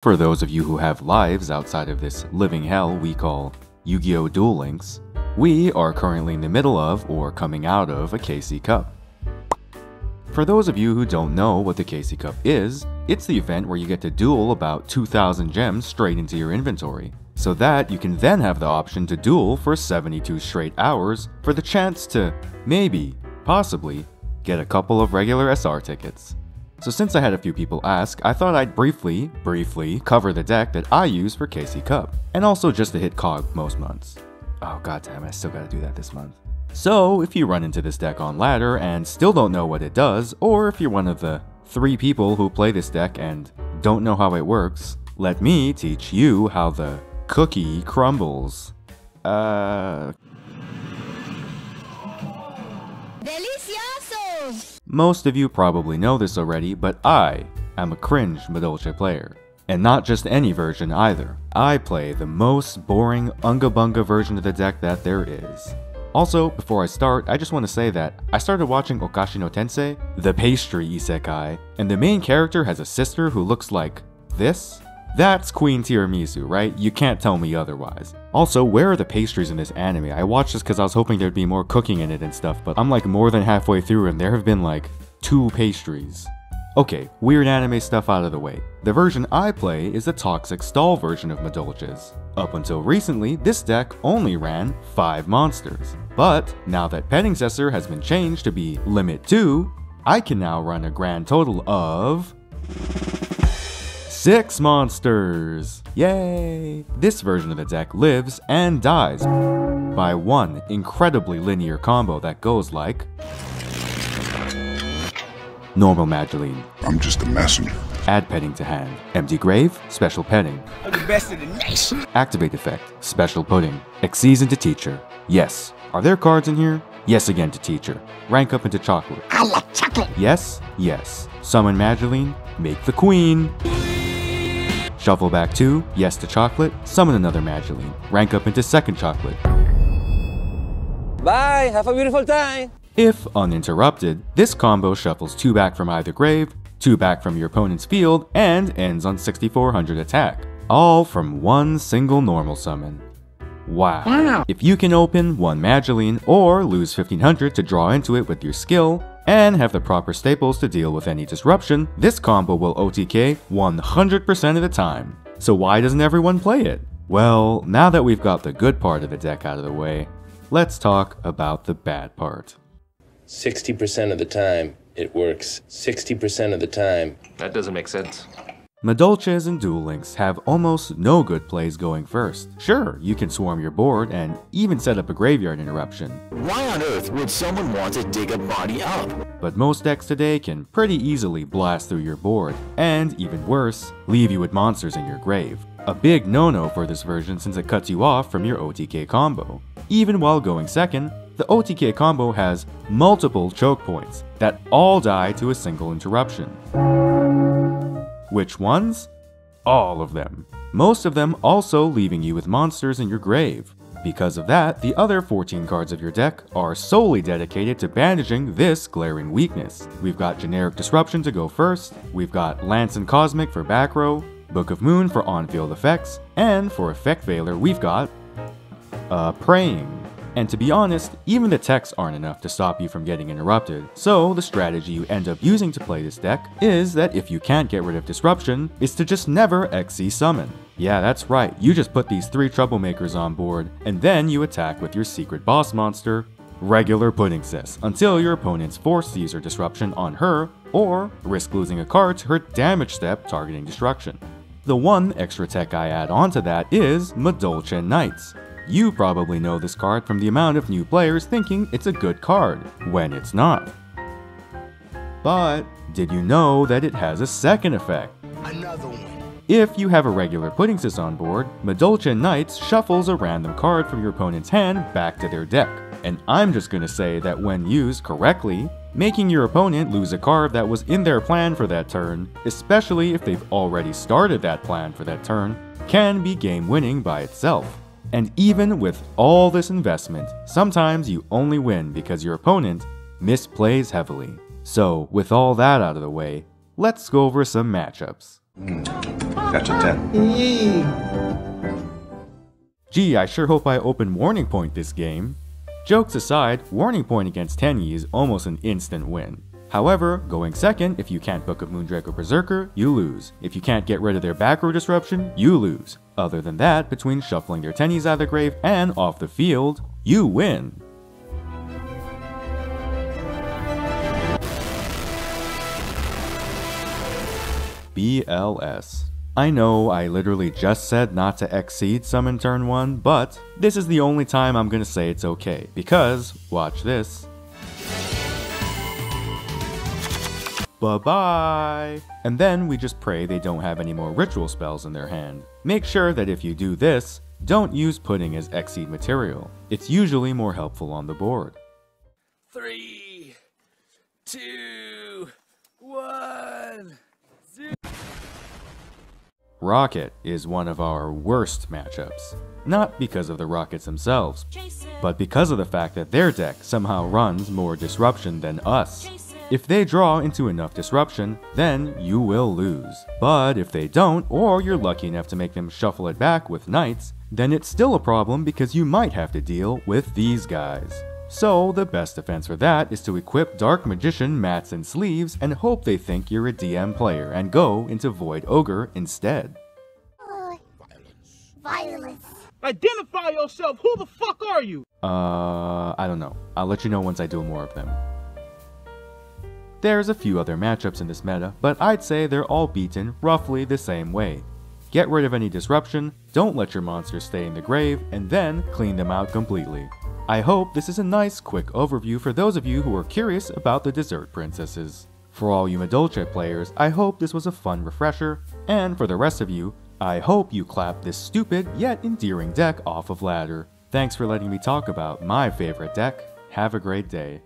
For those of you who have lives outside of this living hell we call Yu-Gi-Oh! Duel Links, we are currently in the middle of or coming out of a KC Cup. For those of you who don't know what the KC Cup is, it's the event where you get to duel about 2,000 gems straight into your inventory, so that you can then have the option to duel for 72 straight hours for the chance to, maybe, possibly, get a couple of regular SR tickets. So since I had a few people ask, I thought I'd briefly cover the deck that I use for KC Cup, and also just to hit KOG most months. Oh goddamn, I still gotta do that this month. So if you run into this deck on ladder and still don't know what it does, or if you're one of the 3 people who play this deck and don't know how it works, let me teach you how the cookie crumbles. Delicioso! Most of you probably know this already, but I am a cringe Madolche player. And not just any version either. I play the most boring Unga Bunga version of the deck that there is. Also, before I start, I just want to say that I started watching Okashi no Tensei, the pastry isekai, and the main character has a sister who looks like this? That's Queen Tiramisu, right? You can't tell me otherwise. Also, where are the pastries in this anime? I watched this because I was hoping there'd be more cooking in it and stuff, but I'm like more than halfway through and there have been like 2 pastries. Okay, weird anime stuff out of the way. The version I play is the Toxic Stall version of Madolches. Up until recently, this deck only ran 5 monsters. But now that Pettingzessor has been changed to be Limit 2, I can now run a grand total of 6 monsters! Yay! This version of the deck lives and dies by one incredibly linear combo that goes like normal Madeline. I'm just a messenger. Add petting to hand. Empty grave, special petting. I'm the best in the nation. Activate effect, special pudding. Exceeds into teacher. Yes. Are there cards in here? Yes again to teacher. Rank up into chocolate. I like chocolate. Yes, yes. Summon Madeline, make the queen. Shuffle back 2, yes to chocolate. Summon another Madeline. Rank up into second chocolate. Bye, have a beautiful time. If uninterrupted, this combo shuffles 2 back from either grave, 2 back from your opponent's field, and ends on 6400 attack. All from one single normal summon. Wow. If you can open 1 Madeline or lose 1500 to draw into it with your skill, and have the proper staples to deal with any disruption, this combo will OTK 100% of the time. So why doesn't everyone play it? Well, now that we've got the good part of the deck out of the way, let's talk about the bad part. 60% of the time, it works. 60% of the time. That doesn't make sense. Madolches and Duel Links have almost no good plays going first. Sure, you can swarm your board and even set up a graveyard interruption. Why on earth would someone want to dig a body up? But most decks today can pretty easily blast through your board, and even worse, leave you with monsters in your grave. A big no-no for this version since it cuts you off from your OTK combo. Even while going second, the OTK combo has multiple choke points that all die to a single interruption. Which ones? All of them. Most of them also leaving you with monsters in your grave. Because of that, the other 14 cards of your deck are solely dedicated to bandaging this glaring weakness. We've got Generic Disruption to go first, we've got Lance and Cosmic for back row, Book of Moon for on-field effects, and for Effect Veiler we've got Praying. And to be honest, even the techs aren't enough to stop you from getting interrupted, so the strategy you end up using to play this deck is that if you can't get rid of Disruption, is to just never XC summon. Yeah, that's right, you just put these 3 troublemakers on board, and then you attack with your secret boss monster, regular Puddingcess, until your opponent's forced to use her Disruption on her, or risk losing a card to her damage step targeting Destruction. The one extra tech I add on to that is Madolche Knights. You probably know this card from the amount of new players thinking it's a good card, when it's not. But did you know that it has a second effect? Another one. If you have a regular Puddingcess on board, Madolche Knights shuffles a random card from your opponent's hand back to their deck. And I'm just gonna say that when used correctly, making your opponent lose a card that was in their plan for that turn, especially if they've already started that plan for that turn, can be game winning by itself. And even with all this investment, sometimes you only win because your opponent misplays heavily. So with all that out of the way, let's go over some matchups. That's a 10. Gee, I sure hope I open Warning Point this game. Jokes aside, Warning Point against Tenyi is almost an instant win. However, going second, if you can't book up Moondrake or Berserker, you lose. If you can't get rid of their back row disruption, you lose. Other than that, between shuffling their Tennies out of the grave and off the field, you win. BLS. I know I literally just said not to exceed summon turn 1, but this is the only time I'm gonna say it's okay, because, watch this. Bye-bye! And then we just pray they don't have any more ritual spells in their hand. Make sure that if you do this, don't use pudding as exceed material. It's usually more helpful on the board. 3, 2, 1. Rocket is one of our worst matchups. Not because of the Rockets themselves, but because of the fact that their deck somehow runs more disruption than us. If they draw into enough disruption, then you will lose. But if they don't, or you're lucky enough to make them shuffle it back with knights, then it's still a problem because you might have to deal with these guys. So the best defense for that is to equip Dark Magician mats and sleeves and hope they think you're a DM player and go into Void Ogre instead. Violence. Identify yourself! Who the fuck are you? I don't know. I'll let you know once I do more of them. There's a few other matchups in this meta, but I'd say they're all beaten roughly the same way. Get rid of any disruption, don't let your monsters stay in the grave, and then clean them out completely. I hope this is a nice quick overview for those of you who are curious about the dessert princesses. For all you Madolche players, I hope this was a fun refresher, and for the rest of you, I hope you clap this stupid yet endearing deck off of ladder. Thanks for letting me talk about my favorite deck. Have a great day.